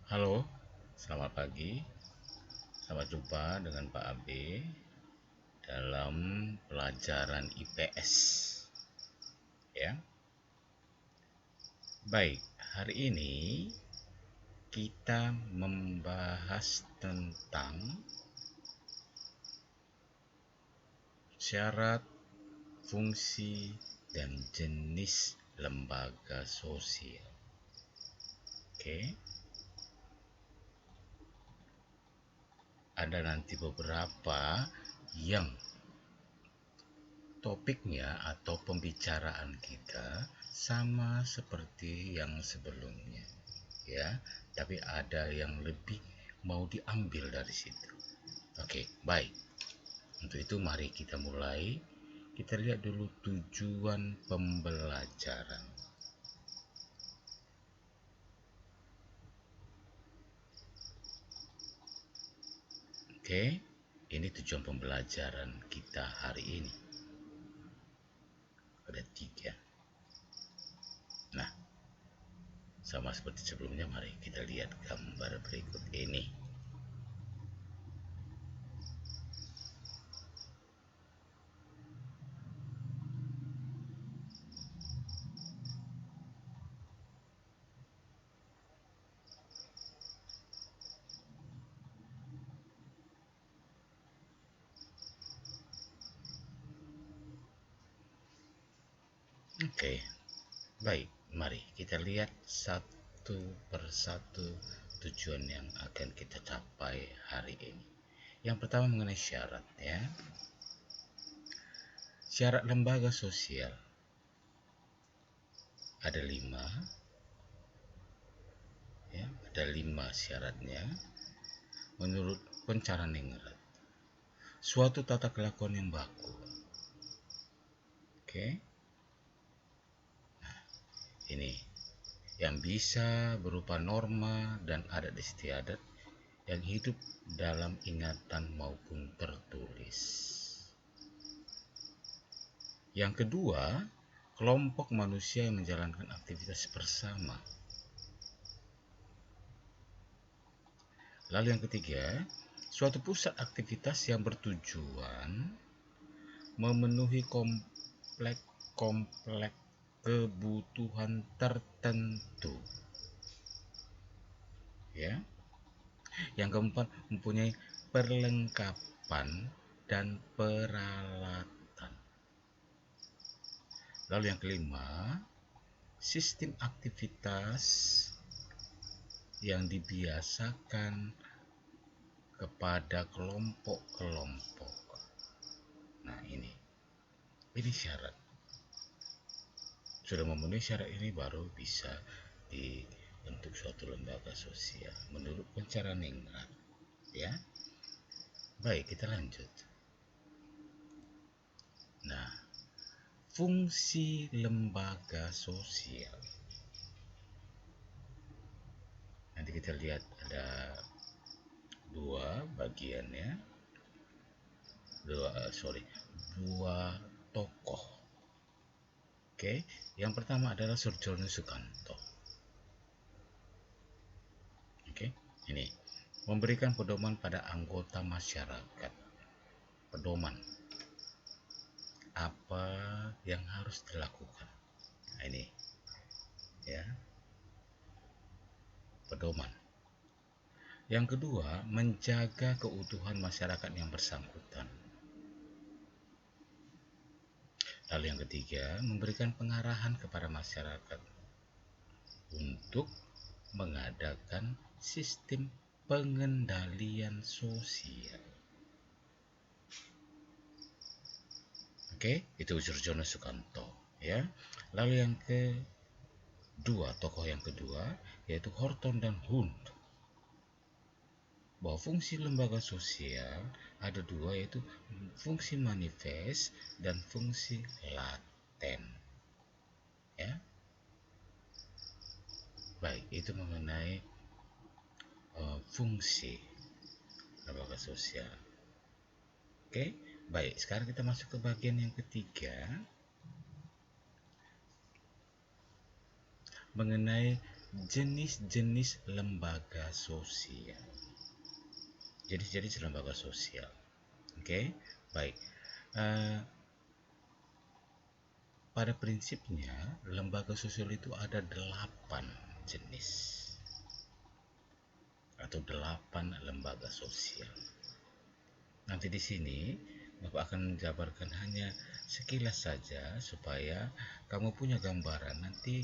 Halo, selamat pagi. Selamat jumpa dengan Pak Abe dalam pelajaran IPS. Ya, baik. Hari ini kita membahas tentang syarat, fungsi, dan jenis lembaga sosial. Oke, ada nanti beberapa yang topiknya atau pembicaraan kita sama seperti yang sebelumnya, ya, tapi ada yang lebih mau diambil dari situ. Oke, baik. Untuk itu mari kita mulai. Kita lihat dulu tujuan pembelajaran. Oke, ini tujuan pembelajaran kita hari ini. Ada 3. Nah, sama seperti sebelumnya, mari kita lihat gambar berikut ini. Oke, baik. Mari kita lihat satu persatu tujuan yang akan kita capai hari ini. Yang pertama mengenai syarat, ya. Syarat lembaga sosial ada 5, ya, ada 5 syaratnya menurut Pencaraningrat. Suatu tata kelakuan yang baku. Oke. Nah, ini yang bisa berupa norma dan adat istiadat yang hidup dalam ingatan maupun tertulis. Yang kedua, kelompok manusia yang menjalankan aktivitas bersama. Lalu yang ketiga, suatu pusat aktivitas yang bertujuan memenuhi komplek kebutuhan tertentu. Ya. Yang keempat, mempunyai perlengkapan dan peralatan. Lalu yang kelima, sistem aktivitas yang dibiasakan kepada kelompok-kelompok. Nah, ini syarat. Sudah memenuhi syarat ini baru bisa dibentuk suatu lembaga sosial menurut Pencaraningrat, ya. Baik, kita lanjut. Nah, fungsi lembaga sosial. Nanti kita lihat ada 2 bagiannya. Dua tokoh. Oke, yang pertama adalah Surjono Sukanto. Oke, ini memberikan pedoman pada anggota masyarakat. Pedoman apa yang harus dilakukan. Nah, ini, ya, pedoman. Yang kedua, menjaga keutuhan masyarakat yang bersangkutan. Lalu yang ketiga, memberikan pengarahan kepada masyarakat untuk mengadakan sistem pengendalian sosial. Oke, itu Surjono Sukanto, ya. Lalu yang kedua, tokoh yang kedua yaitu Horton dan Hund. Bahwa fungsi lembaga sosial ada 2, yaitu fungsi manifest dan fungsi laten. Ya. Baik, itu mengenai fungsi lembaga sosial. Oke, baik. Sekarang kita masuk ke bagian yang ketiga mengenai jenis-jenis lembaga sosial. Jenis-jenis lembaga sosial. Oke, baik. Pada prinsipnya, lembaga sosial itu ada 8 jenis atau 8 lembaga sosial. Nanti di sini Bapak akan menjabarkan hanya sekilas saja supaya kamu punya gambaran. Nanti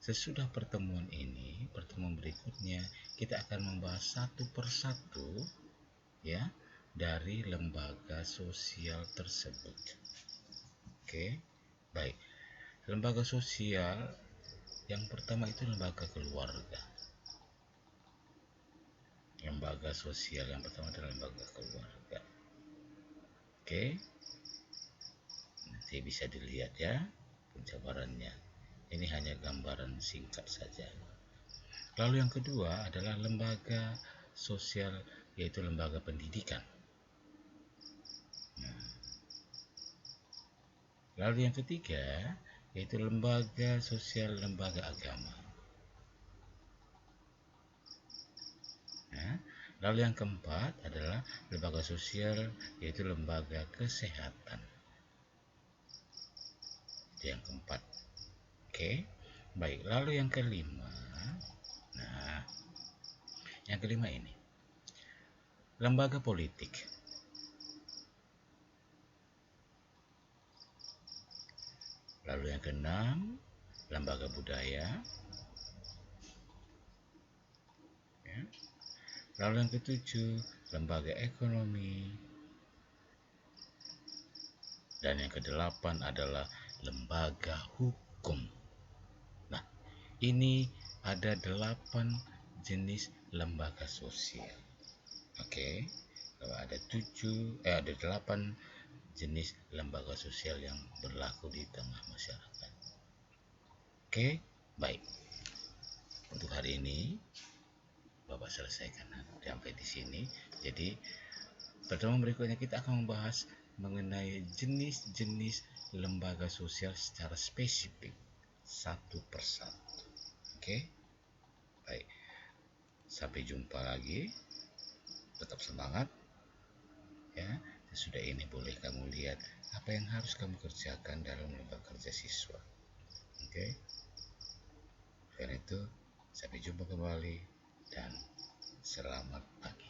sesudah pertemuan ini, pertemuan berikutnya, kita akan membahas satu persatu ya dari lembaga sosial tersebut. Oke. Baik, lembaga sosial yang pertama itu lembaga keluarga. Lembaga sosial yang pertama adalah lembaga keluarga. Oke, nanti bisa dilihat ya penjabarannya. Ini hanya gambaran singkat saja. Lalu yang kedua adalah lembaga sosial, yaitu lembaga pendidikan. Lalu yang ketiga yaitu lembaga sosial lembaga agama. Lalu yang keempat adalah lembaga sosial yaitu lembaga kesehatan. Itu yang keempat. Oke, baik. Lalu yang kelima, yang kelima ini lembaga politik. Lalu yang keenam, lembaga budaya. Lalu yang ketujuh, lembaga ekonomi. Dan yang kedelapan adalah lembaga hukum. Nah, ini ada 8 jenis lembaga sosial. Oke, kalau ada 8 jenis lembaga sosial yang berlaku di tengah masyarakat. Oke, baik. Untuk hari ini Bapak selesaikan sampai di sini. Jadi pertemuan berikutnya kita akan membahas mengenai jenis-jenis lembaga sosial secara spesifik satu persatu. Oke, baik. Sampai jumpa lagi. Tetap semangat. Ya, sesudah ini boleh kamu lihat apa yang harus kamu kerjakan dalam lembaga kerja siswa. Oke. Karena itu, sampai jumpa kembali dan selamat pagi.